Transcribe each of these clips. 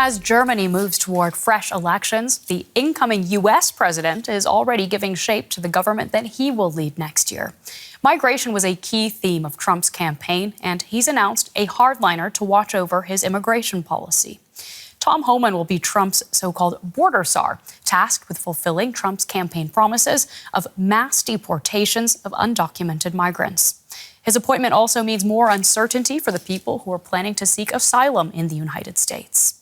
As Germany moves toward fresh elections, the incoming U.S. president is already giving shape to the government that he will lead next year. Migration was a key theme of Trump's campaign, and he's announced a hardliner to watch over his immigration policy. Tom Homan will be Trump's so-called border czar, tasked with fulfilling Trump's campaign promises of mass deportations of undocumented migrants. His appointment also means more uncertainty for the people who are planning to seek asylum in the United States.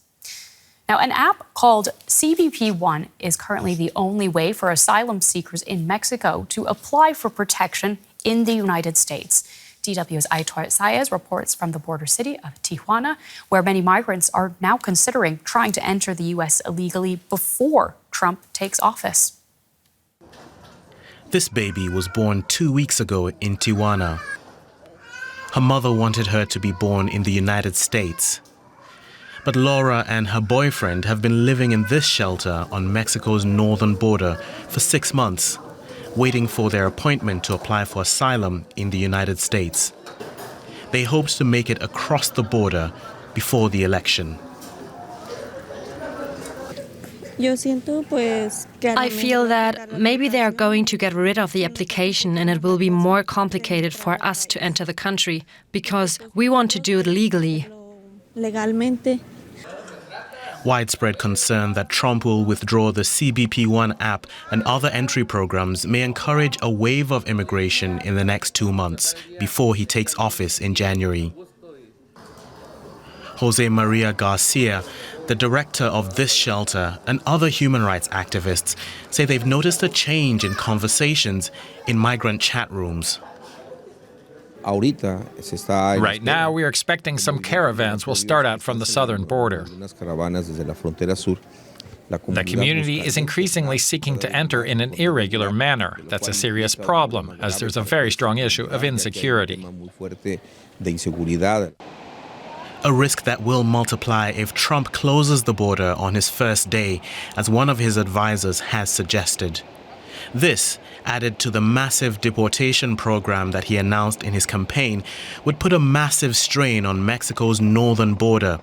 Now, an app called CBP One is currently the only way for asylum seekers in Mexico to apply for protection in the United States. DW's Aitor Saez reports from the border city of Tijuana, where many migrants are now considering trying to enter the U.S. illegally before Trump takes office. This baby was born 2 weeks ago in Tijuana. Her mother wanted her to be born in the United States. But Laura and her boyfriend have been living in this shelter on Mexico's northern border for 6 months, waiting for their appointment to apply for asylum in the United States. They hoped to make it across the border before the election. I feel that maybe they are going to get rid of the application and it will be more complicated for us to enter the country because we want to do it legally. Widespread concern that Trump will withdraw the CBP One app and other entry programs may encourage a wave of immigration in the next 2 months before he takes office in January. Jose Maria Garcia, the director of this shelter, and other human rights activists say they've noticed a change in conversations in migrant chat rooms. Right now, we are expecting some caravans will start out from the southern border. The community is increasingly seeking to enter in an irregular manner. That's a serious problem, as there's a very strong issue of insecurity. A risk that will multiply if Trump closes the border on his first day, as one of his advisors has suggested. This, added to the massive deportation program that he announced in his campaign, would put a massive strain on Mexico's northern border.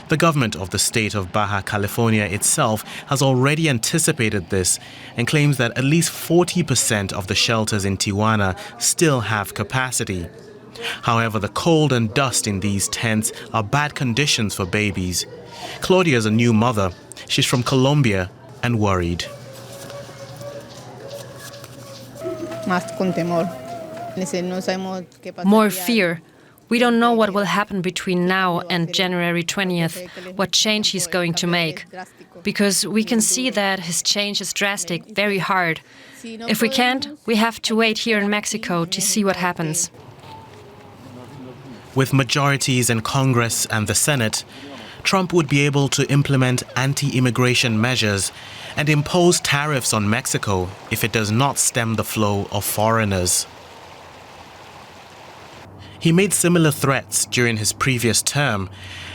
The government of the state of Baja California itself has already anticipated this and claims that at least 40% of the shelters in Tijuana still have capacity. However, the cold and dust in these tents are bad conditions for babies. Claudia is a new mother. She's from Colombia and worried. More fear. We don't know what will happen between now and January 20th, what change he's going to make. Because we can see that his change is drastic, very hard. If we can't, we have to wait here in Mexico to see what happens. With majorities in Congress and the Senate, Trump would be able to implement anti-immigration measures and impose tariffs on Mexico if it does not stem the flow of foreigners. He made similar threats during his previous term,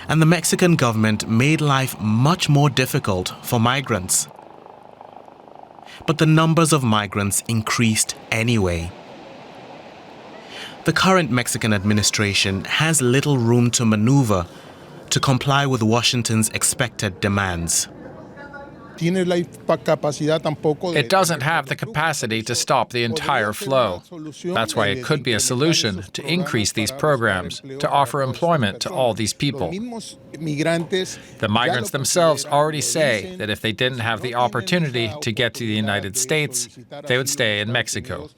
and the Mexican government made life much more difficult for migrants. But the numbers of migrants increased anyway. The current Mexican administration has little room to maneuver to comply with Washington's expected demands. It doesn't have the capacity to stop the entire flow. That's why it could be a solution to increase these programs, to offer employment to all these people. The migrants themselves already say that if they didn't have the opportunity to get to the United States, they would stay in Mexico.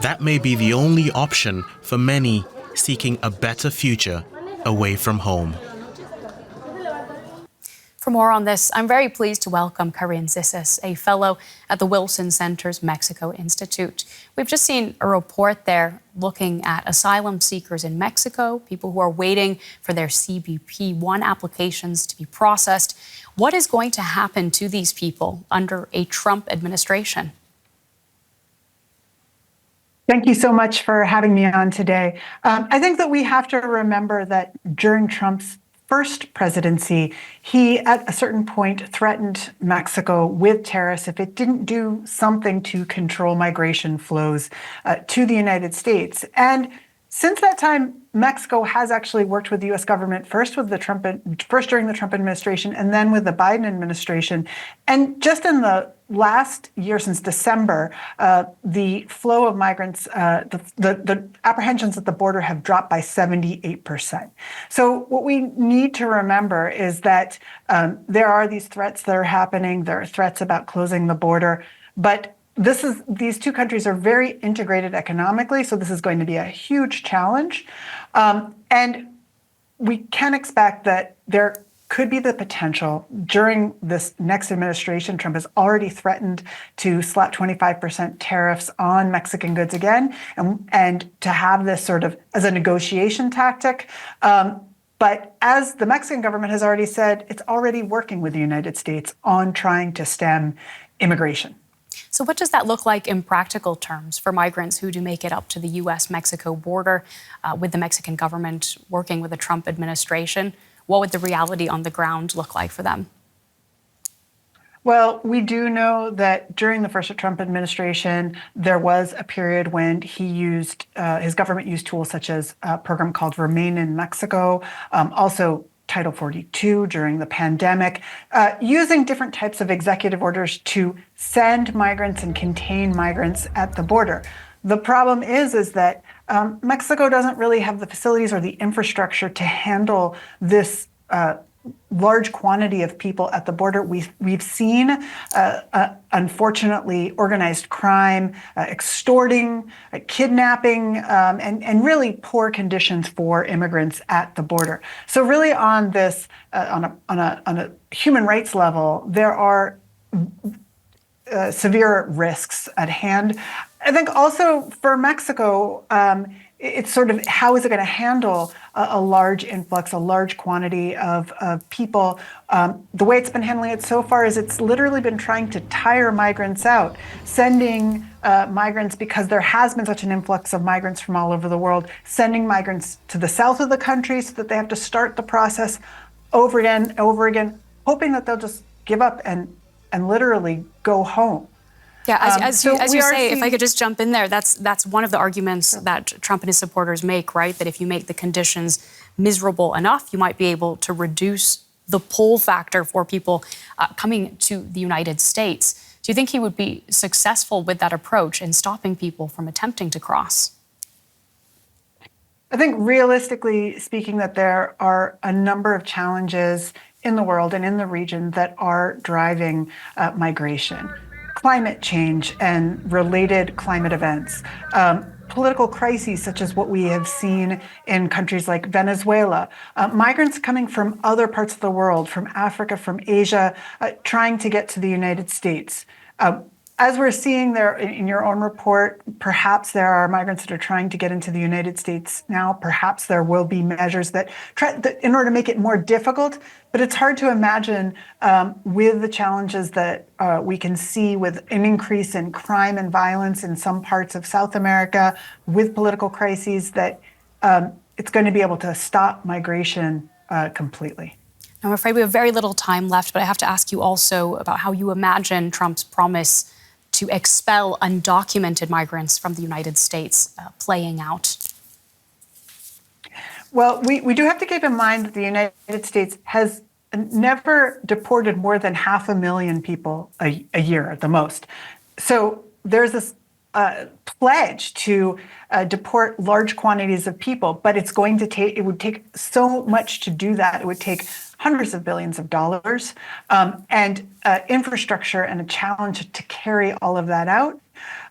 That may be the only option for many seeking a better future away from home. For more on this, I'm very pleased to welcome Karin Zissis, a fellow at the Wilson Center's Mexico Institute. We've just seen a report there looking at asylum seekers in Mexico, people who are waiting for their CBP One applications to be processed. What is going to happen to these people under a Trump administration? Thank you so much for having me on today. I think that we have to remember that during Trump's first presidency, he at a certain point threatened Mexico with tariffs if it didn't do something to control migration flows to the United States. And Since that time, Mexico has actually worked with the U.S. government first during the Trump administration, and then with the Biden administration. And just in the last year, since December, the flow of migrants, the apprehensions at the border have dropped by 78%. So what we need to remember is that there are these threats that are happening. There are threats about closing the border, but these two countries are very integrated economically, so this is going to be a huge challenge. And we can expect that there could be the potential during this next administration. Trump has already threatened to slap 25% tariffs on Mexican goods again, and to have this sort of as a negotiation tactic. But as the Mexican government has already said, it's already working with the United States on trying to stem immigration. So what does that look like in practical terms for migrants who do make it up to the U.S.-Mexico border with the Mexican government working with the Trump administration? What would the reality on the ground look like for them? Well, we do know that during the first Trump administration, there was a period when his government used tools such as a program called Remain in Mexico, also Title 42 during the pandemic, using different types of executive orders to send migrants and contain migrants at the border. The problem is that Mexico doesn't really have the facilities or the infrastructure to handle this large quantity of people at the border. We've seen, unfortunately, organized crime, extorting, kidnapping, and really poor conditions for immigrants at the border. So really on this, on a human rights level, there are severe risks at hand. I think also for Mexico, it's sort of how is it going to handle a large influx, a large quantity of people. The way it's been handling it so far is it's literally been trying to tire migrants out, sending migrants, because there has been such an influx of migrants from all over the world, sending migrants to the south of the country so that they have to start the process over again, hoping that they'll just give up and literally go home. Yeah, as you say, if I could just jump in there, that's one of the arguments that Trump and his supporters make, right? That if you make the conditions miserable enough, you might be able to reduce the pull factor for people coming to the United States. Do you think he would be successful with that approach in stopping people from attempting to cross? I think realistically speaking that there are a number of challenges in the world and in the region that are driving migration. Climate change and related climate events, political crises such as what we have seen in countries like Venezuela, migrants coming from other parts of the world, from Africa, from Asia, trying to get to the United States. As we're seeing there in your own report, perhaps there are migrants that are trying to get into the United States now. Perhaps there will be measures that in order to make it more difficult. But it's hard to imagine with the challenges that we can see with an increase in crime and violence in some parts of South America, with political crises, that it's going to be able to stop migration completely. I'm afraid we have very little time left, but I have to ask you also about how you imagine Trump's promise to expel undocumented migrants from the United States playing out. Well, we do have to keep in mind that the United States has never deported more than 500,000 people a year at the most. So there's this pledge to deport large quantities of people, but it's going to take, it would take so much to do that. It would take hundreds of billions of dollars and infrastructure and a challenge to carry all of that out.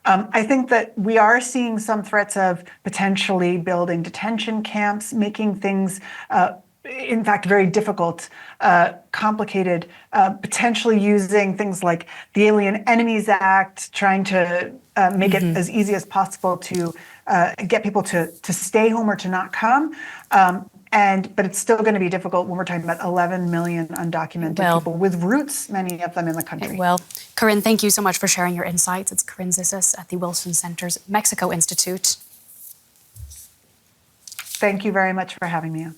I think that we are seeing some threats of potentially building detention camps, making things, in fact, very difficult, complicated, potentially using things like the Alien Enemies Act, trying to make it as easy as possible to get people to stay home or to not come. But it's still going to be difficult when we're talking about 11 million undocumented people with roots, many of them in the country. Well, Corinne, thank you so much for sharing your insights. It's Corinne Zissis at the Wilson Center's Mexico Institute. Thank you very much for having me on.